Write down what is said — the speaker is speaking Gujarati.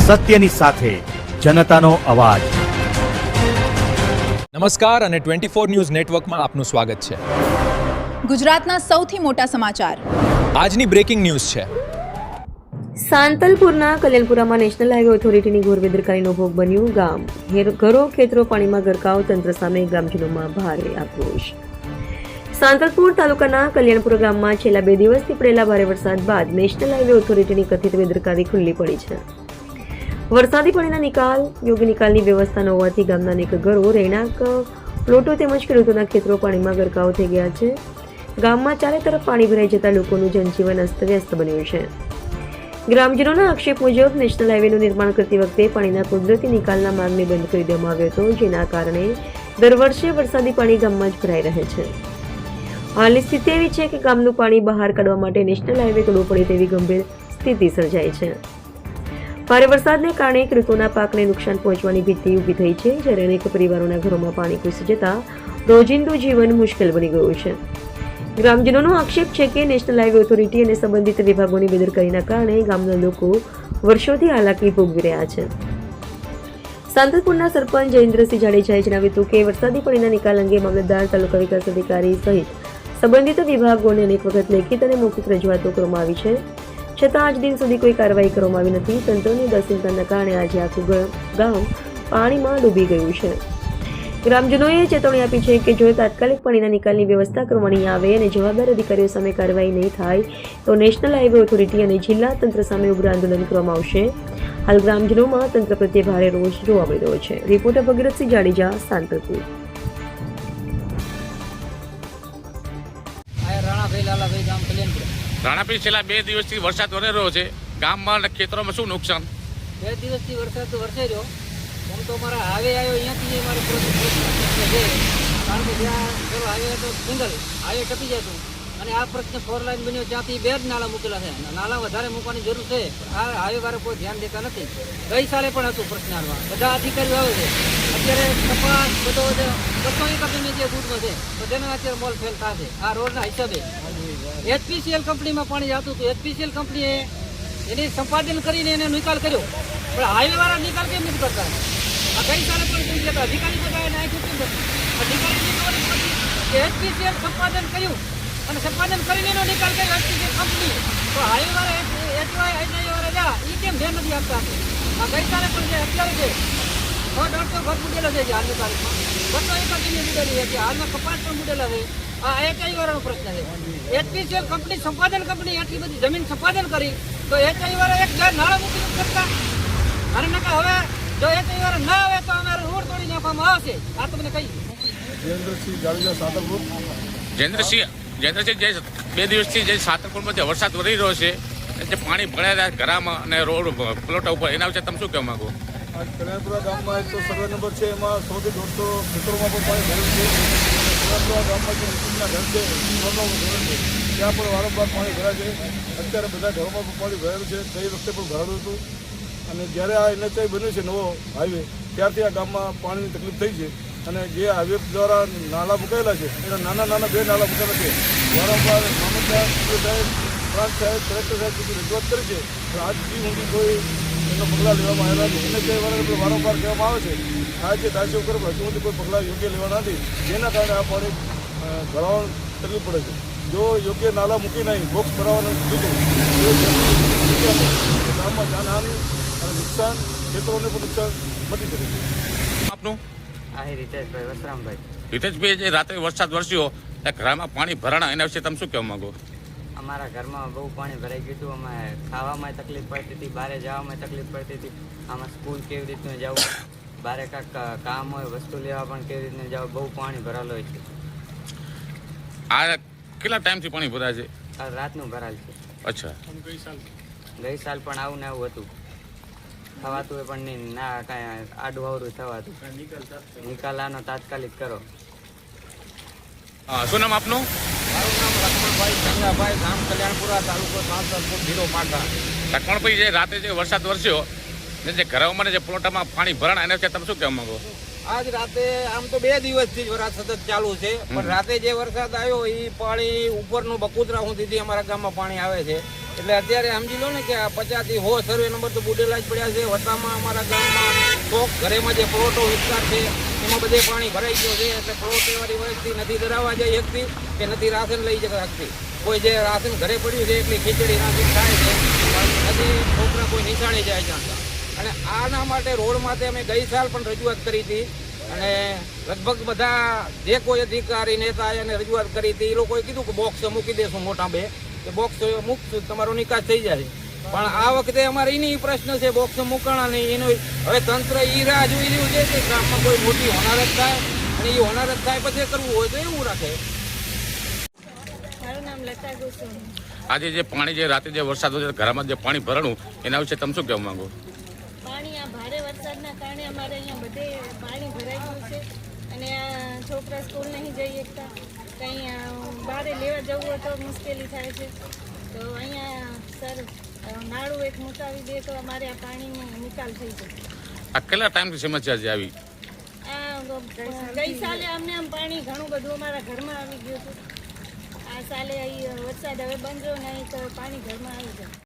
સત્યની સાથે જનતાનો અવાજ। નમસ્કાર અને 24 ન્યૂઝ નેટવર્કમાં આપનું સ્વાગત છે। ગુજરાતના સૌથી મોટા સમાચાર આજની બ્રેકિંગ ન્યૂઝ છે। સાંતલપુરના કલ્યાણપુરામાં નેશનલ હાઈવે ઓથોરિટીની ઘોર બેદરકારીનો ભોગ બન્યું ગામ। ઘરો ખેતરો પાણીમાં ગરકાવ, તંત્ર સામે ગ્રામજનોમાં ભારે આક્રોશ। સાંતલપુર તાલુકાના કલ્યાણપુરા ગામમાં છેલ્લા 2 દિવસથી પડેલા ભારે વરસાદ બાદ નેશનલ હાઈવે ઓથોરિટીની કથિત બેદરકારી ખુલ્લી પડી છે। વરસાદી પાણીના યોગ્ય નિકાલની વ્યવસ્થા ન હોવાથી ગામના અનેક ઘરો, રહેણાંક પ્લોટો તેમજ ખેડૂતોના ખેતરો પાણીમાં ગરકાવ થઈ ગયા છે। ગામમાં ચારે તરફ પાણી ભરાઈ જતા લોકોનું જનજીવન અસ્તવ્યસ્ત બન્યું છે। ગ્રામજનોના આક્ષેપ મુજબ નેશનલ હાઈવેનું નિર્માણ કરતી વખતે પાણીના કુદરતી નિકાલના માર્ગને બંધ કરી દેવામાં આવ્યો હતો, જેના કારણે દર વર્ષે વરસાદી પાણી ગામમાં જ ભરાઈ રહે છે। હાલની સ્થિતિ એવી છે કે ગામનું પાણી બહાર કાઢવા માટે નેશનલ હાઈવે તોડવો પડે તેવી ગંભીર સ્થિતિ સર્જાઈ છે। ભારે વરસાદને કારણે ખેડૂતોના પાકને નુકસાન પહોંચવાની ભીતિ ઊભી થઈ છે, જ્યારે અનેક પરિવારોના ઘરોમાં પાણી ઘૂસી જતા રોજિંદુ જીવન મુશ્કેલ બની ગયું છે। ગ્રામજનોનો આક્ષેપ છે કે નેશનલ હાઈવે ઓથોરિટી અને સંબંધિત વિભાગોની બેદરકારીના કારણે ગામના લોકો વર્ષોથી હાલાકી ભોગવી રહ્યા છે। સાંતલપુરના સરપંચ જયેન્દ્રસિંહ જાડેજાએ જણાવ્યું હતું કે વરસાદી પાણીના નિકાલ અંગે મામલતદાર, તાલુકા વિકાસ અધિકારી સહિત સંબંધિત વિભાગોને અનેક વખત લેખિત અને મૌખિક રજૂઆતો કરવામાં આવી છે, છતાં આજ દિન સુધી કોઈ કાર્યવાહી કરવામાં આવી નથી। તંત્રની ઉદાસીનતાના કારણે આજે આખું ગામ પાણીમાં ડૂબી ગયું છે। ગ્રામજનોએ ચેતવણી આપી છે કે જો તાત્કાલિક પાણીના નિકાલની વ્યવસ્થા કરવામાં નહીં આવે અને જવાબદાર અધિકારીઓ સામે કાર્યવાહી નહીં થાય તો નેશનલ હાઈવે ઓથોરિટી અને જિલ્લા તંત્ર સામે ઉગ્ર આંદોલન કરવામાં આવશે। હાલ ગ્રામજનોમાં તંત્ર પ્રત્યે ભારે રોષ જોવા મળી રહ્યો છે। રિપોર્ટર ભગીરથસિંહ જાડેજા, સાંતલપુર। રાણાપીર છેલ્લા 2 દિવસથી વરસાદ વધી રહ્યો છે। ગામમાં અને ખેતરોમાં શું નુકસાન? 2 દિવસથી વરસાદ તો વરસે રહ્યો, આમ તો અમારા હાઈવે આવ્યો અહીંયાથી અમારે પ્રશ્ન છે, કારણ કે જ્યાં પેલો હાઈવે હતો સિંગલ હાઈવે ટપી જતું અને આ પ્રશ્ન 4 લાઈન બન્યો, ત્યાંથી 2 જ નાળા મૂકેલા છે। નાળા વધારે મૂકવાની જરૂર છે, આ હાઈવે વાળા કોઈ ધ્યાન દેતા નથી। ગઈ સાલે પણ હતું પ્રશ્નાર્થમાં, બધા અધિકારીઓ આવે છે। અત્યારે કપાસ બધો 200 કંપની જે દૂધમાં છે તો તેનો અત્યારે મોલ ફેલ થશે આ રોડના હિસાબે। HPCL કંપનીમાં પાણી જતું હતું, HPCL કંપનીએ એની સંપાદન કરીને એને નિકાલ કર્યો, પણ હાઈવે વાળા નિકાલ કેમ નથી કરતા? આ ગઈ સાલે પણ થઈ ગયા, અધિકારી બધા નાખ્યું કેમ નથી? અધિકારીની ખબર નથી કે HPCL સંપાદન કર્યું અને સંપાદન કરીને એનો નિકાલ કર્યો HPCL કંપની, તો હાઈવે વાળા વાળા જા એ કેમ ધ્યાન નથી આપતા? આ ગઈ સાલે પણ જે અત્યારે છે 100-150 ઘર મૂકેલા છે હાલની તારીખમાં, 200 કંપની મૂકેલી છે, હાલમાં કપાસ પણ મૂકેલા છે। આ HI વાળાનો પ્રશ્ન છે। HPCL કંપની સંપાદન કંપની આટલી બધી જમીન સંપાદન કરી તો HI વાળા એક નાળા મૂકી શકતા? અને નકા હવે જો HI વાળા ના આવે તો અમારે રોડ તોડી નાખવામાં આવશે। આ તમને કહી જયેન્દ્રસિંહ જાડેજા, સાંતલપુર। જયેન્દ્રસિંહ, જે 2 દિવસથી જે સાંતલપુરમાં જે વરસાદ વધી રહ્યો છે, જે પાણી ભરાયેલા ઘરામાં અને રોડ પ્લોટા ઉપર, એના વિશે તમે શું કહેવા માંગો? આજ કલ્યાણપુરા ગામમાં એક તો સર્વે નંબર છે, એમાં 100-150 ખેતરોમાં પણ પાણી ભરેલું છે। કલ્યાણપુરા ગામમાં જે મુસ્લિમના ઘર છે, ત્યાં પણ વારંવાર પાણી ભરાય છે। અત્યારે બધા ઘરોમાં પણ પાણી ભરેલું છે, ગઈ વખતે પણ ભરેલું હતું। અને જ્યારે આ NHI બન્યું છે નવો હાઈવે, ત્યારથી આ ગામમાં પાણીની તકલીફ થઈ છે। અને જે હાઈવે દ્વારા નાળા મુકાયેલા છે એના નાના 2 નાળા મૂકેલા છે। વારંવાર મામલતદાર સાહેબ, પ્રાંત સાહેબ, કલેક્ટર સાહેબ સુધી રજૂઆત કરી છે, પણ આજ સુધી ઊંધી કોઈ એનો પગલાં લેવામાં આવ્યા નથી। NHI વાળાને વારંવાર કહેવામાં આવે છે, થાય છે દાયસો કરે, પણ હજુ સુધી કોઈ પગલાં યોગ્ય લેવાના નથી, જેના કારણે આ પાણી ભરાવાની તકલીફ પડે છે। જો યોગ્ય નાલા મૂકી નહીં, બોક્સ ભરાવાનું કીધું તો ગામમાં જાનહાનિ અને નુકસાન, ખેતરોને પણ નુકસાન મટી શકે છે। આપનું? રીતેશભાઈ વસરામભાઈ। રીતેશભાઈ, જે રાત્રે વરસાદ વરસ્યો ત્યાં ઘરમાં પાણી ભરાણા, એના વિશે તમે શું કહેવા માંગો? અમારા ઘરમાં બહુ પાણી ભરાઈ ગયું હતું, અમે ખાવામાં તકલીફ પડતી હતી, બહાર જવામાં તકલીફ પડતી હતી। આમાં સ્કૂલ કેવી રીતનું જવું, બહાર કાંઈક કામ હોય, વસ્તુ લેવા પણ કેવી રીતનું જવું, બહુ પાણી ભરાયેલું હોય છે। આ કેટલા ટાઈમથી પાણી ભરાય છે? આ રાતનું ભરાયેલ છે। અચ્છા, ગઈ સાલ પણ આવું ને આવું હતું, થવાતું હોય પણ નહીં, ના કાંઈ આડું અવરું થવાતું। નિકાલ આનો તાત્કાલિક કરો। શું નામ આપનું? મારું નામ લક્ષ્મણભાઈ ચંગાભાઈ, ગામ કલ્યાણપુરા, તાલુકો સાંતલપુર, જિલ્લો પાટણ। લક્ષ્મણભાઈ, જે રાતે જે વરસાદ વરસ્યો ને જે ઘરોમાં જે પ્લોટામાં પાણી ભરાણા, એના વિશે તમે શું કહેવા માંગો? આજ રાતે આમ તો 2 દિવસથી જ વરસાદ સતત ચાલુ છે, પણ રાતે જે વરસાદ આવ્યો એ પાણી ઉપરનું બકુતરા સુધીથી અમારા ગામમાં પાણી આવે છે. એટલે અત્યારે સમજી લો ને કે આ 50 થી 100 સર્વે નંબર તો બુડેલા જ પડ્યા છે. વટામાં અમારા ગામમાં ચોક ઘરેમાં જે પ્લોટો વિસ્તાર છે એમાં બધે પાણી ભરાઈ ગયો છે. એટલે પ્લોટ એવાળી વસ્તી નથી ધરાવવા જઈ શકતી કે નથી રાશન લઈ શકતી. કોઈ જે રાશન ઘરે પડ્યું છે એટલી ખીચડી રાશન થાય છે, પણ નથી છોકરા કોઈ નિશાળે જાય જાણતા. અને આના માટે રોડ માટે અમે ગઈ સાલ પણ રજૂઆત કરી હતી, અને લગભગ બધા જે કોઈ અધિકારી નેતા એને રજૂઆત કરી હતી. એ લોકોએ કીધું કે બોક્સ મૂકી દેશું મોટા 2 કે બોક્સ મૂકશું તમારો નિકાસ થઈ જાય. પણ આ વખતે અમારે એની પ્રશ્ન છે, બોક્સ મૂકાણા નહીં. એનો હવે તંત્ર એ રાહ જોઈ રહ્યું છે કે ગામમાં કોઈ મોટી હોનારત થાય, અને એ હોનારત થાય પછી કરવું હોય તો એવું રાખે. મારું નામ લતા ગોસ્વામી. આજે જે પાણી જે રાતે જે વરસાદ હોય ઘરમાં જે પાણી ભરાણું એના વિશે તમે શું કહેવા માંગો? પાણી આ ભારે વરસાદના કારણે અમારે અહીંયા બધે પાણી ભરાઈ ગયું છે, અને આ છોકરા સ્કૂલ નહીં જઈ શકતા. કંઈ બહાર લેવા જવું હોય તો મુશ્કેલી થાય છે. તો અહીંયા સર નાળું એક મુકાવી દે તો અમારે આ પાણીનો નિકાલ થઈ જાય. આ કેટલા ટાઈમથી સમસ્યા છે આવી? ગઈ સાલે અમને આમ પાણી ઘણું બધું અમારા ઘરમાં આવી ગયું હતું. આ સાલે અહીં વરસાદ હવે બંધ રહ્યો નહીં તો પાણી ઘરમાં આવી જાય.